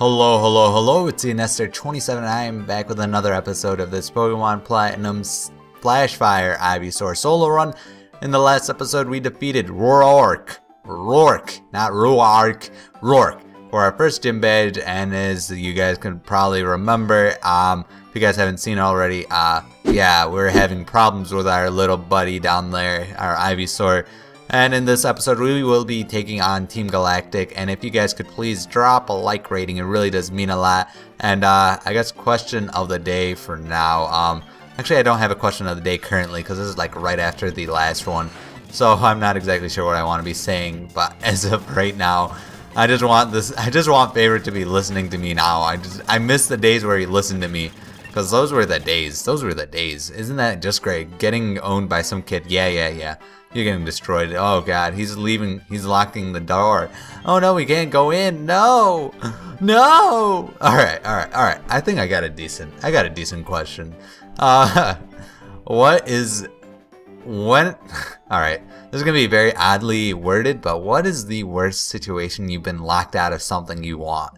Hello, hello, hello, it's Enestor 27 and I am back with another episode of this Pokemon Platinum Splashfire Ivysaur solo run. In the last episode we defeated Roark, not Roark, Roark, for our first gym badge, and as you guys can probably remember, if you guys haven't seen it already, yeah, we're having problems with our little buddy down there, our Ivysaur. And in this episode, we will be taking on Team Galactic, and if you guys could please drop a like rating, it really does mean a lot. And I guess question of the day for now. Actually, I don't have a question of the day currently because this is like right after the last one, so I'm not exactly sure what I want to be saying. But as of right now, I just want Favorite to be listening to me now. I miss the days where he listened to me. Because those were the days. Isn't that just great? Getting owned by some kid. Yeah. You're getting destroyed. Oh god, he's leaving. He's locking the door. Oh no, we can't go in. No. Alright. I think I got a decent question. Alright. This is gonna be very oddly worded, but what is the worst situation you've been locked out of something you want?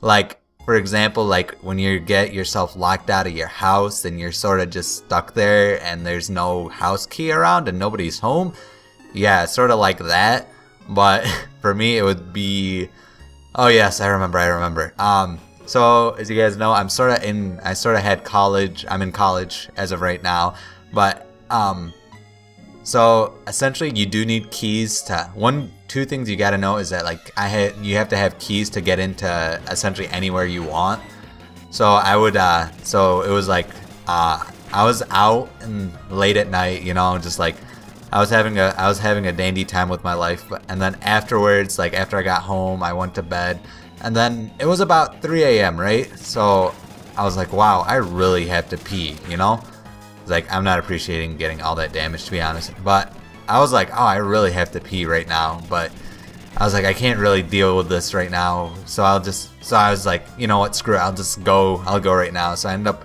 Like, for example, like when you get yourself locked out of your house and you're sort of just stuck there and there's no house key around and nobody's home. Yeah, sort of like that. But for me, it would be, oh yes, I remember. So as you guys know, I sort of had college. I'm in college as of right now. But so essentially you do need keys to two things you got to know is that like you have to have keys to get into essentially anywhere you want. So I would so it was like I was out and late at night, you know, just like I was having a dandy time with my life. And then afterwards, like after I got home, I went to bed, and then it was about 3 a.m. right? So I was like, wow, I really have to pee, you know? Like, I'm not appreciating getting all that damage, to be honest. But I was like, oh, I really have to pee right now. But I was like, I can't really deal with this right now. So I was like, you know what, screw it, I'll go right now. So I end up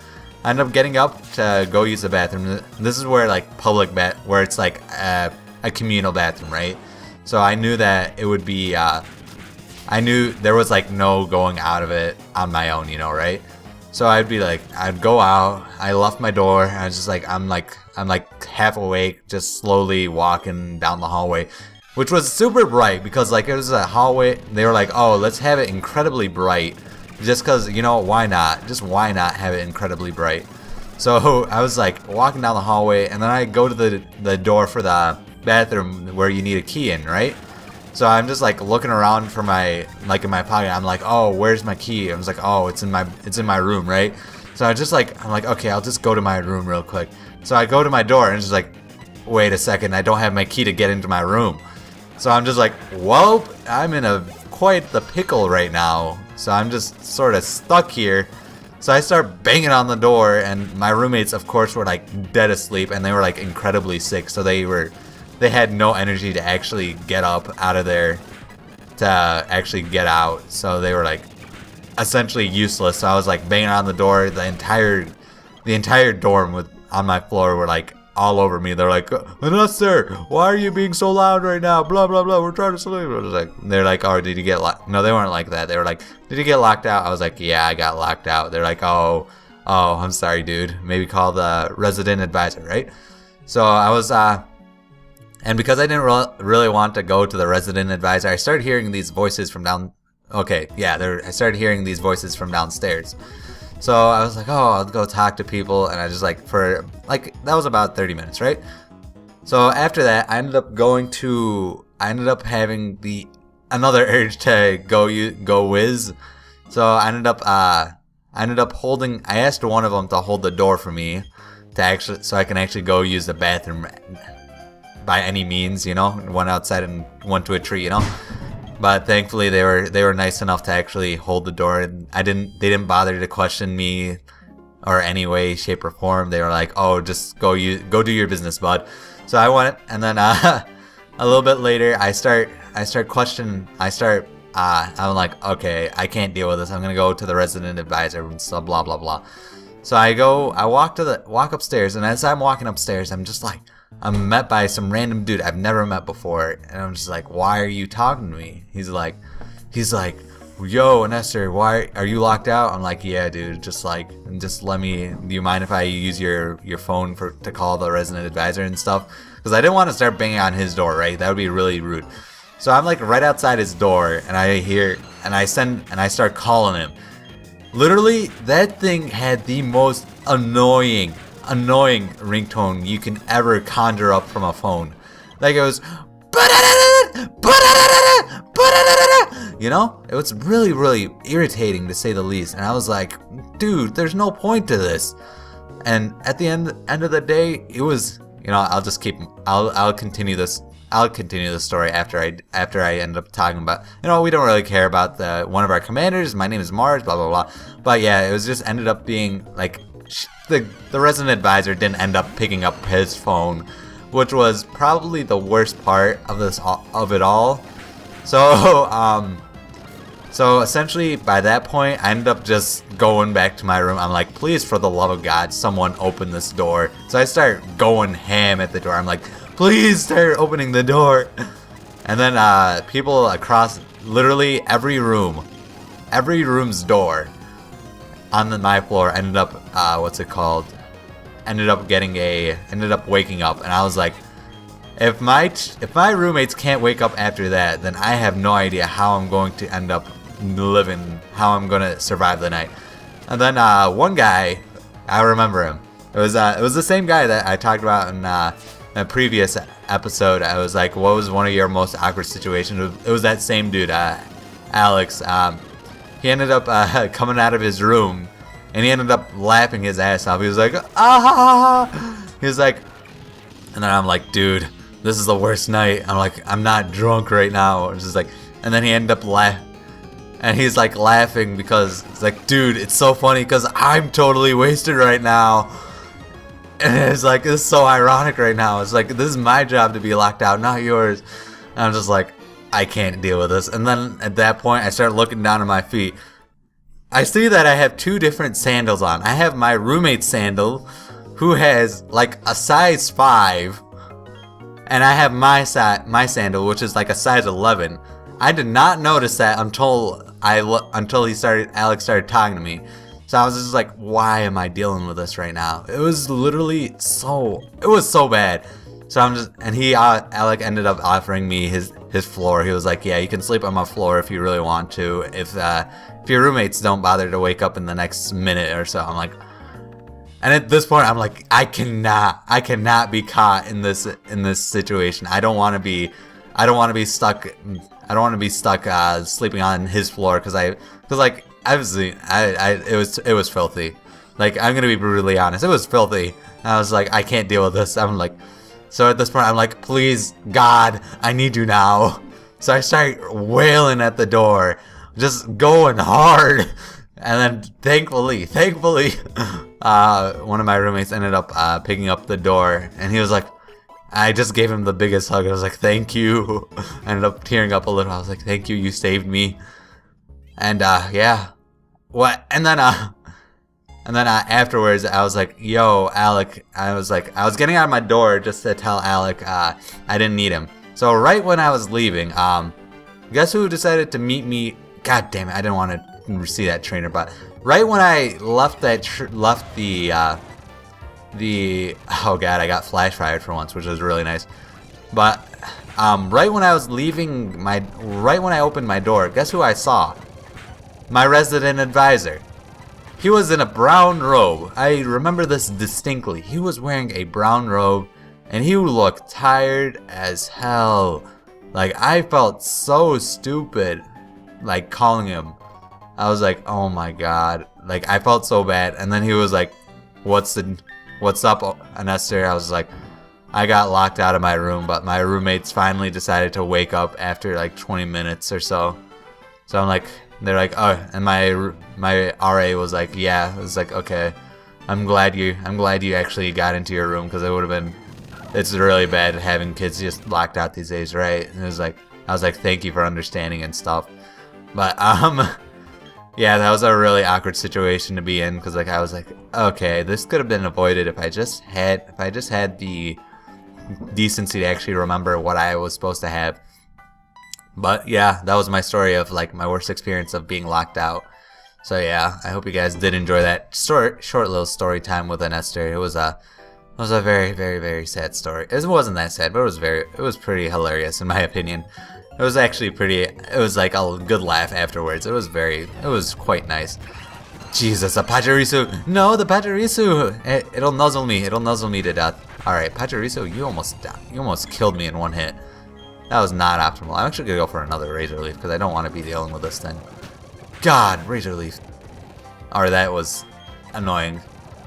getting up to go use the bathroom. This is where like where it's like a communal bathroom, right? So I knew that it would be, I knew there was like no going out of it on my own, you know, right? So I'd go out, I left my door, I was just like, I'm like half awake, just slowly walking down the hallway, which was super bright because like it was a hallway, they were like, oh, let's have it incredibly bright, just cause, you know, why not have it incredibly bright. So I was like walking down the hallway, and then I go to the door for the bathroom where you need a key in, right? So I'm just like looking around for in my pocket. I'm like, oh, where's my key? I was like, oh, it's in my room, right? So I'm like, okay, I'll just go to my room real quick. So I go to my door and it's just like, wait a second, I don't have my key to get into my room. So I'm just like, whoa, I'm in quite the pickle right now. So I'm just sort of stuck here. So I start banging on the door, and my roommates, of course, were like dead asleep, and they were like incredibly sick. So they had no energy to actually get up out of there to actually get out. So they were like essentially useless. So I was like banging on the door. The entire dorm on my floor were like all over me. They're like, Enestor, why are you being so loud right now? Blah, blah, blah. We're trying to sleep. They're like, oh, did you get locked? No, they weren't like that. They were like, did you get locked out? I was like, yeah, I got locked out. They're like, oh, I'm sorry, dude. Maybe call the resident advisor, right? So I was, and because I didn't really want to go to the resident advisor, I started hearing these voices from I started hearing these voices from downstairs. So I was like, oh, I'll go talk to people, and I just that was about 30 minutes, right? So after that, I ended up having another urge to go whiz. So I ended up I asked one of them to hold the door for me so I can actually go use the bathroom by any means, you know, went outside and went to a tree, you know. But thankfully they were nice enough to actually hold the door, and they didn't bother to question me or any way, shape, or form. They were like, oh, just go do your business, bud. So I went, and then a little bit later I'm like, okay, I can't deal with this. I'm gonna go to the resident advisor and so blah blah blah. So I walk upstairs, and as I'm walking upstairs, I'm met by some random dude I've never met before, and I'm just like, why are you talking to me? He's like, yo, Enestor, why are you locked out? I'm like, yeah, dude, just let me, do you mind if I use your phone to call the resident advisor and stuff? Because I didn't want to start banging on his door, right? That would be really rude. So I'm like right outside his door, and I start calling him. Literally, that thing had the most annoying ringtone you can ever conjure up from a phone. Like it was, you know, it was really irritating to say the least. And I was like, dude, there's no point to this. And at the end of the day, it was, you know, I'll continue this. I'll continue the story after I end up talking about, you know, we don't really care about one of our commanders. My name is Mars, blah blah blah. But yeah, it was just ended up being like the resident advisor didn't end up picking up his phone, which was probably the worst part of it all. So essentially by that point I ended up just going back to my room. I'm like, please, for the love of God, someone open this door. So I start going ham at the door. I'm like, please start opening the door. And then people across literally every room's door on my floor ended up ended up waking up. And I was like, if my roommates can't wake up after that, then I have no idea how I'm going to end up living, how I'm going to survive the night. And then one guy, I remember him. It was the same guy that I talked about in a previous episode. I was like, what was one of your most awkward situations? It was that same dude, Alex. He ended up coming out of his room, and he ended up laughing his ass off. He was like, ah! He was like, and then I'm like, dude, this is the worst night. I'm like, I'm not drunk right now. It's just like, and then he ended up laughing. And he's like laughing because it's like, dude, it's so funny because I'm totally wasted right now. And it's like, this is so ironic right now. It's like, this is my job to be locked out, not yours. And I'm just like, I can't deal with this. And then at that point, I start looking down at my feet. I see that I have two different sandals on. I have my roommate's sandal, who has like a size 5. And I have my sandal, which is like a size 11. I did not notice that until Alex started talking to me. So I was just like, why am I dealing with this right now? It was literally so bad. So Alec ended up offering me his floor. He was like, yeah, you can sleep on my floor if you really want to, if your roommates don't bother to wake up in the next minute or so. I'm like, and at this point I'm like, I cannot be caught in this situation. I don't want to be stuck sleeping on his floor because like obviously it was filthy. Like, I'm gonna be brutally honest, it was filthy. I was like, I can't deal with this. I'm like, so at this point I'm like, please God, I need you now. So I start wailing at the door, just going hard. And then thankfully one of my roommates ended up picking up the door, and he was like, I just gave him the biggest hug. I was like, thank you. I ended up tearing up a little. I was like, thank you, you saved me. And yeah. What? And then afterwards, I was like, yo, Alec. I was getting out of my door just to tell Alec I didn't need him. So right when I was leaving, guess who decided to meet me? God damn it, I didn't want to see that trainer, but right when I left the oh god, I got flash fired for once, which was really nice. But right when I was leaving right when I opened my door, guess who I saw? My resident advisor. He was in a brown robe. I remember this distinctly. He was wearing a brown robe, and he looked tired as hell. Like, I felt so stupid, like, calling him. I was like, oh my god. Like, I felt so bad. And then he was like, what's up, Enestor? I was like, I got locked out of my room, but my roommates finally decided to wake up after like 20 minutes or so. So I'm like, they're like, oh, and my RA was like, yeah. I was like, okay, I'm glad you actually got into your room, because it would have been, it's really bad having kids just locked out these days, right? And it was like, I was like, thank you for understanding and stuff. But yeah, that was a really awkward situation to be in, because like I was like, okay, this could have been avoided if I just had the decency to actually remember what I was supposed to have. But yeah, that was my story of like my worst experience of being locked out. So yeah, I hope you guys did enjoy that short little story time with Enestor. It was a very, very, very sad story. It wasn't that sad, but it was pretty hilarious in my opinion. It was actually pretty, it was like a good laugh afterwards. It was quite nice. Jesus, a Pachirisu! No, the Pachirisu! It'll nuzzle me to death. Alright, Pachirisu, you almost killed me in one hit. That was not optimal. I'm actually gonna go for another Razor Leaf because I don't want to be dealing with this thing. God, Razor Leaf. Or that was annoying.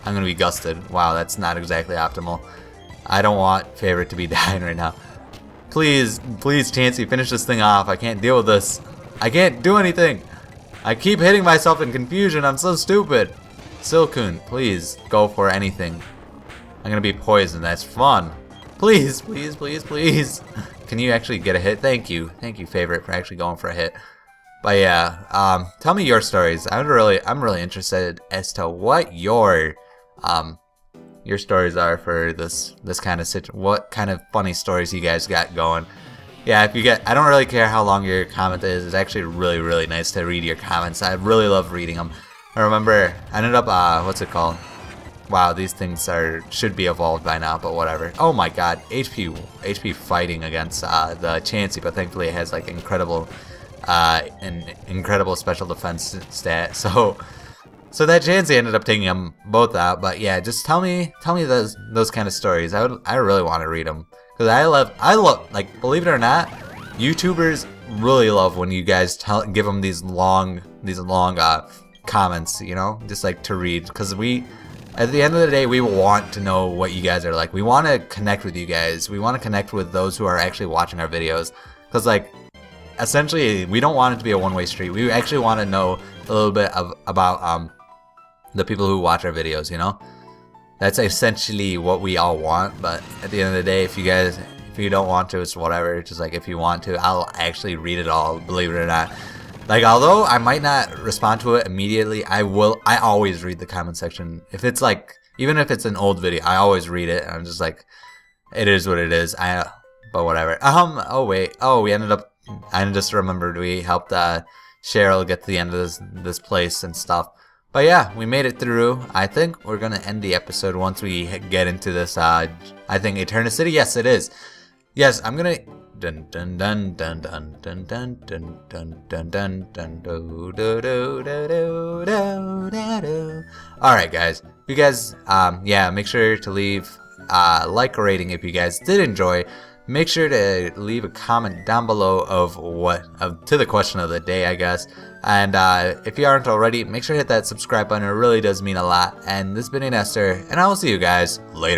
I'm gonna be gusted. Wow, that's not exactly optimal. I don't want Favorite to be dying right now. Please, please, Chansey, finish this thing off. I can't deal with this. I can't do anything. I keep hitting myself in confusion. I'm so stupid. Silcoon, please go for anything. I'm gonna be poisoned. That's fun. Please, please, please, please. Can you actually get a hit? Thank you, Favorite, for actually going for a hit. But yeah, tell me your stories. I'm really interested as to what your stories are for this kind of what kind of funny stories you guys got going. Yeah, if you get, I don't really care how long your comment is. It's actually really, really nice to read your comments. I really love reading them. I remember I ended up what's it called? Wow, these things should be evolved by now, but whatever. Oh my God, HP fighting against the Chansey, but thankfully it has like incredible special defense stat. So that Chansey ended up taking them both out. But yeah, just tell me those kind of stories. I really want to read them because I love, like, believe it or not, YouTubers really love when you guys give them these long comments, you know, just like to read, because at the end of the day, we want to know what you guys are like. We want to connect with you guys. We want to connect with those who are actually watching our videos, because like, essentially, we don't want it to be a one-way street. We actually want to know a little bit about the people who watch our videos, you know? That's essentially what we all want. But at the end of the day, if you don't want to, it's whatever. Just like, if you want to, I'll actually read it all, believe it or not. Like, although I might not respond to it immediately, I always read the comment section. If it's like, even if it's an old video, I always read it, and I'm just like, it is what it is. But whatever. Oh wait. Oh, I just remembered we helped Cheryl get to the end of this place and stuff. But yeah, we made it through. I think we're gonna end the episode once we get into this. I think Eternicity. Yes, it is. Yes, I'm gonna. Dun dun dun dun dun dun dun dun dun dun dun dun do do do do do do. All right, guys. You guys, yeah, make sure to leave like a rating if you guys did enjoy. Make sure to leave a comment down below to the question of the day, I guess. And if you aren't already, make sure to hit that subscribe button. It really does mean a lot. And this has been Enestor, and I will see you guys later.